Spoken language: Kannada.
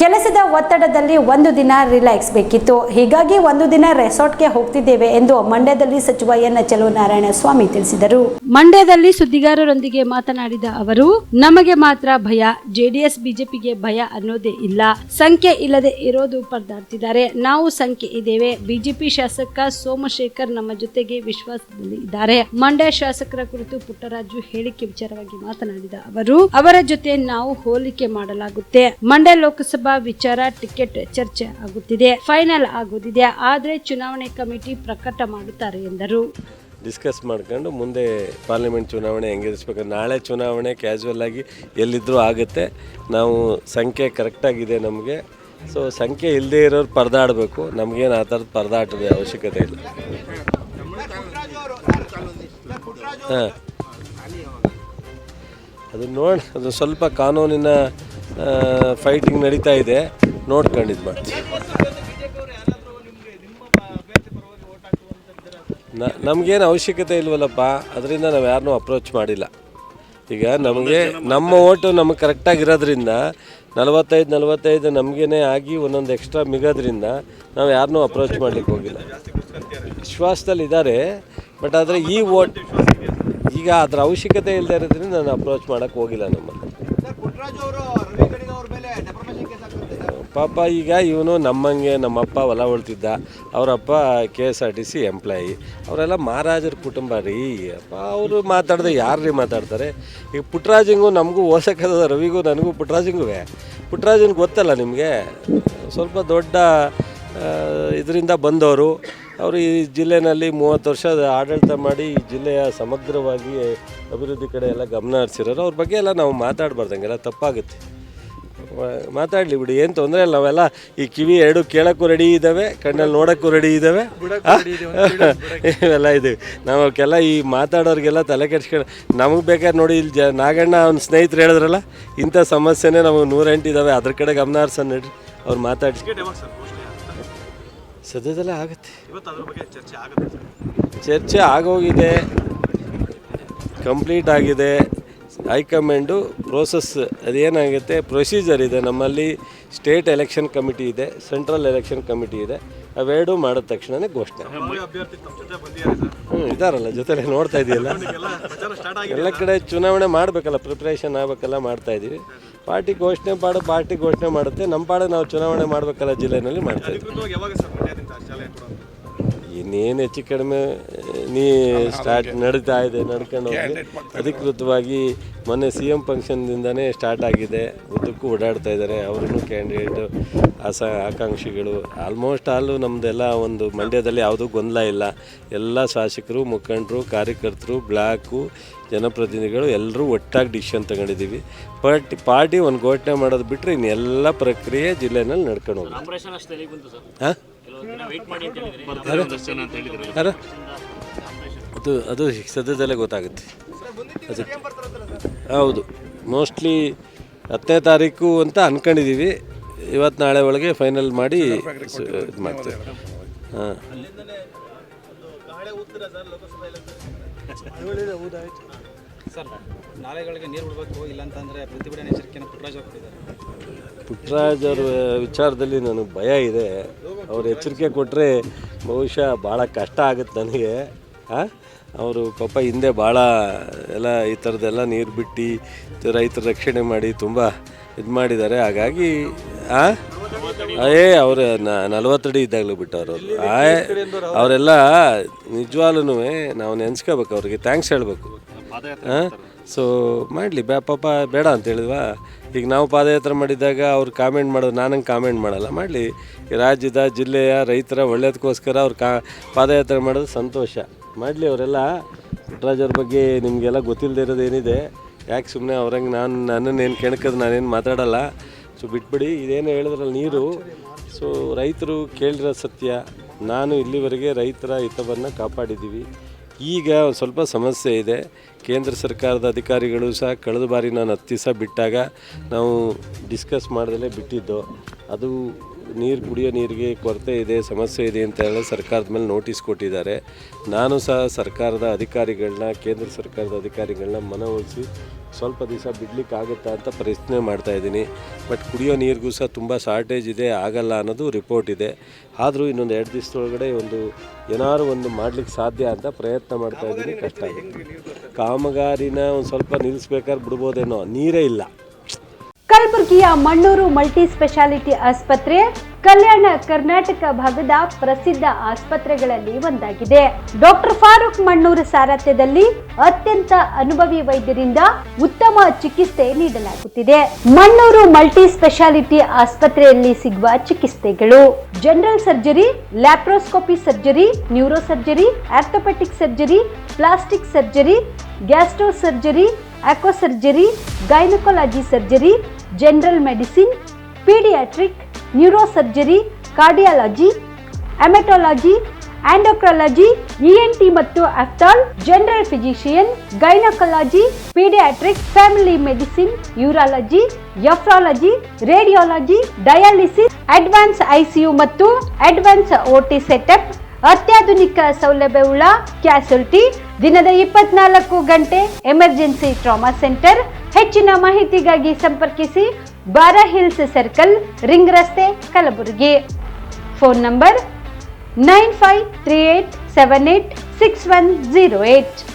ಕೆಲಸದ ಒತ್ತಡದಲ್ಲಿ ಒಂದು ದಿನ ರಿಲ್ಯಾಕ್ಸ್ ಬೇಕಿತ್ತು. ಹೀಗಾಗಿ ಒಂದು ದಿನ ರೆಸಾರ್ಟ್ಗೆ ಹೋಗ್ತಿದ್ದೇವೆ ಎಂದು ಮಂಡ್ಯದಲ್ಲಿ ಸಚಿವ ಎನ್ ಚೆಲುವನಾರಾಯಣಸ್ವಾಮಿ ತಿಳಿಸಿದರು. ಮಂಡ್ಯದಲ್ಲಿ ಸುದ್ದಿಗಾರರೊಂದಿಗೆ ಮಾತನಾಡಿದ ಅವರು, ನಮಗೆ ಮಾತ್ರ ಭಯ, ಜೆಡಿಎಸ್ ಬಿಜೆಪಿಗೆ ಭಯ ಅನ್ನೋದೇ ಇಲ್ಲ. ಸಂಖ್ಯೆ ಇಲ್ಲದೆ ಇರೋದು ಪರದಾಡ್ತಿದ್ದಾರೆ. ನಾವು ಸಂಖ್ಯೆ ಇದ್ದೇವೆ. ಬಿಜೆಪಿ ಶಾಸಕ ಸೋಮಶೇಖರ್ ನಮ್ಮ ಜೊತೆಗೆ ವಿಶ್ವಾಸದಲ್ಲಿ ಇದ್ದಾರೆ. ಮಂಡ್ಯ ಶಾಸಕರ ಕುರಿತು ಪುಟ್ಟರಾಜು ಹೇಳಿಕೆ ವಿಚಾರವಾಗಿ ಮಾತನಾಡಿದ ಅವರು, ಅವರ ಜೊತೆ ನಾವು ಹೋಲಿಕೆ ಮಾಡಲಾಗುತ್ತೆ. ಮಂಡ್ಯ ಲೋಕಸಭಾ ವಿಚಾರ ಟಿಕೆಟ್ ಚರ್ಚೆ ಆಗುತ್ತಿದೆ, ಫೈನಲ್ ಆಗುತ್ತಿದೆ. ಆದ್ರೆ ಚುನಾವಣೆ ಕಮಿಟಿ ಪ್ರಕಟ ಮಾಡುತ್ತಾರೆ ಎಂದರು. ಡಿಸ್ಕಸ್ ಮಾಡ್ಕೊಂಡು ಮುಂದೆ ಪಾರ್ಲಿಮೆಂಟ್ ಚುನಾವಣೆ ಹೆಂಗಿರಿಸ್ಬೇಕು. ನಾಳೆ ಚುನಾವಣೆ ಕ್ಯಾಶುವಲ್ ಆಗಿ ಎಲ್ಲಿದ್ದರೂ ಆಗುತ್ತೆ. ನಾವು ಸಂಖ್ಯೆ ಕರೆಕ್ಟಾಗಿದೆ ನಮಗೆ. ಸೊ ಸಂಖ್ಯೆ ಇಲ್ಲದೆ ಇರೋರು ಪರದಾಡಬೇಕು. ನಮಗೇನು ಆ ಥರದ ಪರದಾಟದ ಅವಶ್ಯಕತೆ ಇಲ್ಲ. ಹಾಂ, ಅದು ಸ್ವಲ್ಪ ಕಾನೂನಿನ ಫೈಟಿಂಗ್ ನಡೀತಾ ಇದೆ, ನೋಡ್ಕೊಂಡಿದ್ದು ಮಾಡ್ತೀವಿ. ನಮಗೇನು ಅವಶ್ಯಕತೆ ಇಲ್ವಲ್ಲಪ್ಪ, ಅದರಿಂದ ನಾವು ಯಾರನ್ನೂ ಅಪ್ರೋಚ್ ಮಾಡಿಲ್ಲ. ಈಗ ನಮಗೆ ನಮ್ಮ ಓಟು ನಮಗೆ ಕರೆಕ್ಟಾಗಿರೋದ್ರಿಂದ 45 ನಮಗೇನೆ ಆಗಿ ಒಂದೊಂದು ಎಕ್ಸ್ಟ್ರಾ ಮಿಗೋದ್ರಿಂದ ನಾವು ಯಾರನ್ನೂ ಅಪ್ರೋಚ್ ಮಾಡಲಿಕ್ಕೆ ಹೋಗಿಲ್ಲ. ವಿಶ್ವಾಸದಲ್ಲಿದ್ದಾರೆ, ಬಟ್ ಆದರೆ ಈ ಓಟ್ ಈಗ ಅದರ ಅವಶ್ಯಕತೆ ಇಲ್ಲದೆ ಇರೋದ್ರಿಂದ ನಾನು ಅಪ್ರೋಚ್ ಮಾಡೋಕ್ಕೆ ಹೋಗಿಲ್ಲ. ನಮ್ಮಲ್ಲಿ ಪಾಪ ಈಗ ಇವನು ನಮ್ಮಂಗೆ ನಮ್ಮಪ್ಪ ಹೊಲ ಉಳ್ತಿದ್ದ, ಅವರಪ್ಪ KSRTC ಎಂಪ್ಲಾಯಿ, ಅವರೆಲ್ಲ ಮಹಾರಾಜರ ಕುಟುಂಬ ರೀ. ಅಪ್ಪ ಅವರು ಮಾತಾಡಿದ್ರೆ ಯಾರು ರೀ ಮಾತಾಡ್ತಾರೆ? ಈಗ ಪುಟ್ಟರಾಜಂಗೂ ನಮಗೂ ಹೋಸಕ್ಕದ, ರವಿಗೂ ನನಗೂ ಪುಟ್ಟರಾಜನ್ ಗೊತ್ತಲ್ಲ ನಿಮಗೆ, ಸ್ವಲ್ಪ ದೊಡ್ಡ ಇದರಿಂದ ಬಂದವರು. ಅವರು ಈ ಜಿಲ್ಲೆಯಲ್ಲಿ 30 ವರ್ಷ ಆಡಳಿತ ಮಾಡಿ ಈ ಜಿಲ್ಲೆಯ ಸಮಗ್ರವಾಗಿ ಅಭಿವೃದ್ಧಿ ಕಡೆ ಎಲ್ಲ ಗಮನ ಹರಿಸಿರೋರು. ಅವ್ರ ಬಗ್ಗೆ ಎಲ್ಲ ನಾವು ಮಾತಾಡಬಾರ್ದಂಗೆಲ್ಲ ತಪ್ಪಾಗುತ್ತೆ. ಮಾತಾಡಲಿ ಬಿಡಿ, ಏನು ತೊಂದರೆ ಇಲ್ಲ. ನಾವೆಲ್ಲ ಈ ಕಿವಿ ಎರಡು ಕೇಳೋಕ್ಕೂ ರೆಡಿ ಇದ್ದಾವೆ, ಕಣ್ಣಲ್ಲಿ ನೋಡೋಕ್ಕೂ ರೆಡಿ ಇದ್ದಾವೆ, ಇವೆಲ್ಲ ಇದ್ದೀವಿ. ನಾವು ಅವಕ್ಕೆಲ್ಲ ಈ ಮಾತಾಡೋರಿಗೆಲ್ಲ ತಲೆ ಕೆಡ್ಸ್ಕೊಂಡು ನಮಗೆ ಬೇಕಾದ್ರೆ ನೋಡಿ, ಇಲ್ಲಿ ನಾಗಣ್ಣ ಅವ್ನ ಸ್ನೇಹಿತರು ಹೇಳಿದ್ರಲ್ಲ, ಇಂಥ ಸಮಸ್ಯೆನೇ ನಮಗೆ 108 ಇದ್ದಾವೆ, ಅದ್ರ ಕಡೆ ಗಮನ ಹರಿಸೋಣ ನಡ್ರಿ. ಅವ್ರು ಮಾತಾಡಿ ಸದ್ಯದಲ್ಲೇ ಆಗುತ್ತೆ. ಚರ್ಚೆ ಆಗೋಗಿದೆ, ಕಂಪ್ಲೀಟ್ ಆಗಿದೆ. ಹೈಕಮಾಂಡು ಪ್ರೋಸೆಸ್ ಅದೇನಾಗುತ್ತೆ, ಪ್ರೊಸೀಜರ್ ಇದೆ. ನಮ್ಮಲ್ಲಿ ಸ್ಟೇಟ್ ಎಲೆಕ್ಷನ್ ಕಮಿಟಿ ಇದೆ, ಸೆಂಟ್ರಲ್ ಎಲೆಕ್ಷನ್ ಕಮಿಟಿ ಇದೆ. ಅವೆರಡೂ ಮಾಡಿದ ತಕ್ಷಣವೇ ಘೋಷಣೆ. ಇದಾರಲ್ಲ ಜೊತೆಲೆ ನೋಡ್ತಾ ಇದೆಯಲ್ಲ, ಎಲ್ಲ ಕಡೆ ಚುನಾವಣೆ ಮಾಡಬೇಕಲ್ಲ, ಪ್ರಿಪ್ರೇಷನ್ ಆಗಬೇಕಲ್ಲ, ಮಾಡ್ತಾಯಿದ್ದೀವಿ. ಪಾರ್ಟಿ ಘೋಷಣೆ ಮಾಡುತ್ತೆ. ನಮ್ಮ ಪಾಡಿಗೆ ನಾವು ಚುನಾವಣೆ ಮಾಡಬೇಕಲ್ಲ, ಜಿಲ್ಲೆಯಲ್ಲಿ ಮಾಡ್ತಾಯಿದ್ದೀವಿ. ಇನ್ನೇನು ಹೆಚ್ಚು ಕಡಿಮೆ ಸ್ಟಾರ್ಟ್ ನಡ್ಕೊಂಡು ಹೋಗಿ ಅಧಿಕೃತವಾಗಿ ಮೊನ್ನೆ CM ಫಂಕ್ಷನ್ದಿಂದನೇ ಸ್ಟಾರ್ಟ್ ಆಗಿದೆ. ಉದ್ದಕ್ಕೂ ಓಡಾಡ್ತಾ ಇದ್ದಾರೆ. ಅವ್ರೂ ಕ್ಯಾಂಡಿಡೇಟು, ಆಕಾಂಕ್ಷಿಗಳು ಆಲ್ಮೋಸ್ಟ್ ಆಲು ನಮ್ಮದೆಲ್ಲ ಒಂದು ಮಂಡ್ಯದಲ್ಲಿ ಯಾವುದೂ ಗೊಂದಲ ಇಲ್ಲ. ಎಲ್ಲ ಶಾಸಕರು, ಮುಖಂಡರು, ಕಾರ್ಯಕರ್ತರು, ಬ್ಲಾಕು, ಜನಪ್ರತಿನಿಧಿಗಳು ಎಲ್ಲರೂ ಒಟ್ಟಾಗಿ ಡಿಸಿಷನ್ ತಗೊಂಡಿದ್ದೀವಿ. ಪಾರ್ಟಿ ಒಂದು ಘೋಷಣೆ ಮಾಡೋದು ಬಿಟ್ಟರೆ ಇನ್ನೆಲ್ಲ ಪ್ರಕ್ರಿಯೆ ಜಿಲ್ಲೆನಲ್ಲಿ ನಡ್ಕೊಂಡು ಹೋಗಿ. ಹಾಂ, ಅದು ಸದ್ಯದಲ್ಲೇ ಗೊತ್ತಾಗುತ್ತೆ. ಅದಕ್ಕೆ ಹೌದು, ಮೋಸ್ಟ್ಲಿ 10ನೇ ತಾರೀಕು ಅಂತ ಅಂದ್ಕೊಂಡಿದ್ದೀವಿ. ಇವತ್ತು ನಾಳೆ ಒಳಗೆ ಫೈನಲ್ ಮಾಡಿ ಇದು ಮಾಡ್ತೇವೆ. ಹಾಂ, ನಾಲೆಗಳಿಗೆ ನೀರು ಬಿಡಬೇಕು, ಇಲ್ಲಾಂತಂದರೆ ಪ್ರತಿಭಟನೆ ಎಚ್ಚರಿಕೆಯನ್ನು ಪುಟ್ಟರಾಜ್ ಅವ್ರ ವಿಚಾರದಲ್ಲಿ ನನಗೆ ಭಯ ಇದೆ. ಅವ್ರು ಎಚ್ಚರಿಕೆ ಕೊಟ್ಟರೆ ಬಹುಶಃ ಭಾಳ ಕಷ್ಟ ಆಗುತ್ತೆ ನನಗೆ. ಅವರು ಪಾಪ ಹಿಂದೆ ಭಾಳ ಎಲ್ಲ ಈ ಥರದ್ದೆಲ್ಲ ನೀರು ಬಿಟ್ಟು ರೈತರ ರಕ್ಷಣೆ ಮಾಡಿ ತುಂಬ ಇದು ಮಾಡಿದ್ದಾರೆ. ಹಾಗಾಗಿ ಅವರು 40 ಅಡಿ ಇದ್ದಾಗಲೂ ಬಿಟ್ಟವರು. ಅವರೆಲ್ಲ ನಿಜವಾಗ್ಲೂ ನಾವು ನೆನೆಸ್ಕೋಬೇಕು, ಅವ್ರಿಗೆ ಥ್ಯಾಂಕ್ಸ್ ಹೇಳಬೇಕು. ಸೊ ಮಾಡಲಿ, ಪಾಪ ಬೇಡ ಅಂತ ಹೇಳಿದ್ವಾ. ಈಗ ನಾವು ಪಾದಯಾತ್ರೆ ಮಾಡಿದಾಗ ಅವ್ರು ಕಾಮೆಂಟ್ ಮಾಡೋದು, ನಾನಂಗೆ ಕಾಮೆಂಟ್ ಮಾಡಲ್ಲ. ಮಾಡಲಿ, ರಾಜ್ಯದ ಜಿಲ್ಲೆಯ ರೈತರ ಒಳ್ಳೆಯದಕ್ಕೋಸ್ಕರ ಅವ್ರು ಪಾದಯಾತ್ರೆ ಮಾಡೋದು ಸಂತೋಷ. ಮಾಡಲಿ. ಅವರೆಲ್ಲ ಪುಟ್ಟರಾಜವ್ರ ಬಗ್ಗೆ ನಿಮಗೆಲ್ಲ ಗೊತ್ತಿಲ್ಲದೆ ಇರೋದು ಏನಿದೆ, ಯಾಕೆ ಸುಮ್ಮನೆ ಅವ್ರಂಗೆ ನನ್ನನ್ನೇನು ಕೆಣಕೋದು, ನಾನೇನು ಮಾತಾಡಲ್ಲ. ಸೊ ಬಿಟ್ಬಿಡಿ. ಇದೇನು ಹೇಳಿದ್ರಲ್ಲ ನೀರು, ಸೊ ರೈತರು ಕೇಳಿರೋ ಸತ್ಯ. ನಾನು ಇಲ್ಲಿವರೆಗೆ ರೈತರ ಹಿತವನ್ನು ಕಾಪಾಡಿದ್ದೀವಿ. ಈಗ ಒಂದು ಸ್ವಲ್ಪ ಸಮಸ್ಯೆ ಇದೆ. ಕೇಂದ್ರ ಸರ್ಕಾರದ ಅಧಿಕಾರಿಗಳು ಸಹ ಕಳೆದ ಬಾರಿ ನಾನು 10 ದಿವಸ ಬಿಟ್ಟಾಗ ನಾವು ಡಿಸ್ಕಸ್ ಮಾಡ್ದಲೇ ಬಿಟ್ಟಿದ್ದು. ಅದು ನೀರು, ಕುಡಿಯೋ ನೀರಿಗೆ ಕೊರತೆ ಇದೆ, ಸಮಸ್ಯೆ ಇದೆ ಅಂತ ಹೇಳಿ ಸರ್ಕಾರದ ಮೇಲೆ ನೋಟಿಸ್ ಕೊಟ್ಟಿದ್ದಾರೆ. ನಾನು ಸಹ ಸರ್ಕಾರದ ಅಧಿಕಾರಿಗಳನ್ನ, ಕೇಂದ್ರ ಸರ್ಕಾರದ ಅಧಿಕಾರಿಗಳನ್ನ ಮನವೊಲಿಸಿ ಸ್ವಲ್ಪ ದಿವಸ ಬಿಡ್ಲಿಕ್ಕೆ ಆಗುತ್ತಾ ಅಂತ ಪ್ರಯತ್ನ ಮಾಡ್ತಾಯಿದ್ದೀನಿ. ಬಟ್ ಕುಡಿಯೋ ನೀರಿಗೂ ಸಹ ತುಂಬ ಶಾರ್ಟೇಜ್ ಇದೆ, ಆಗಲ್ಲ ಅನ್ನೋದು ರಿಪೋರ್ಟ್ ಇದೆ. ಆದರೂ ಇನ್ನೊಂದು 2 ದಿವಸದೊಳಗಡೆ ಏನಾದ್ರು ಒಂದು ಮಾಡಲಿಕ್ಕೆ ಸಾಧ್ಯ ಅಂತ ಪ್ರಯತ್ನ ಮಾಡ್ತಾಯಿದ್ದೀನಿ. ಕಷ್ಟ ಆಗಿದೆ. ಕಾಮಗಾರಿನ ಒಂದು ಸ್ವಲ್ಪ ನಿಲ್ಲಿಸ್ಬೇಕಾದ್ರೆ ಬಿಡ್ಬೋದೇನೋ, ನೀರೇ ಇಲ್ಲ. ಕಲಬುರಗಿಯ ಮಣ್ಣೂರು ಮಲ್ಟಿ ಸ್ಪೆಷಾಲಿಟಿ ಆಸ್ಪತ್ರೆ ಕಲ್ಯಾಣ ಕರ್ನಾಟಕ ಭಾಗದ ಪ್ರಸಿದ್ಧ ಆಸ್ಪತ್ರೆಗಳಲ್ಲಿ ಒಂದಾಗಿದೆ. ಡಾಕ್ಟರ್ ಫಾರೂಕ್ ಮಣ್ಣೂರು ಸಾರಥ್ಯದಲ್ಲಿ ಅತ್ಯಂತ ಅನುಭವಿ ವೈದ್ಯರಿಂದ ಉತ್ತಮ ಚಿಕಿತ್ಸೆ ನೀಡಲಾಗುತ್ತಿದೆ. ಮಣ್ಣೂರು ಮಲ್ಟಿ ಸ್ಪೆಷಾಲಿಟಿ ಆಸ್ಪತ್ರೆಯಲ್ಲಿ ಸಿಗುವ ಚಿಕಿತ್ಸೆಗಳು: general surgery, laparoscopy surgery, neuro surgery, orthopaedic surgery, plastic surgery, gastro surgery, aqua surgery, gynaecology surgery, general medicine, paediatric, neuro surgery, cardiology, haematology, endocrinology, ENT ಮತ್ತು ophthal, general physician, gynaecology, paediatric, family medicine, urology, nephrology, radiology, dialysis, advance ICU ಮತ್ತು ಅಡ್ವಾನ್ಸ್ ಓಟಿ ಸೆಟಪ್, ಅತ್ಯಾಧುನಿಕ ಸೌಲಭ್ಯವುಳ್ಳ ಕ್ಯಾಸುಲಿಟಿ, ದಿನದ 24 ಗಂಟೆ ಎಮರ್ಜೆನ್ಸಿ ಟ್ರಾಮಾ ಸೆಂಟರ್. ಹೆಚ್ಚಿನ ಮಾಹಿತಿಗಾಗಿ ಸಂಪರ್ಕಿಸಿ ಬಾರಾ ಹಿಲ್ಸ್ ಸರ್ಕಲ್, ರಿಂಗ್ ರಸ್ತೆ, ಕಲಬುರಗಿ. Phone number 9538786108.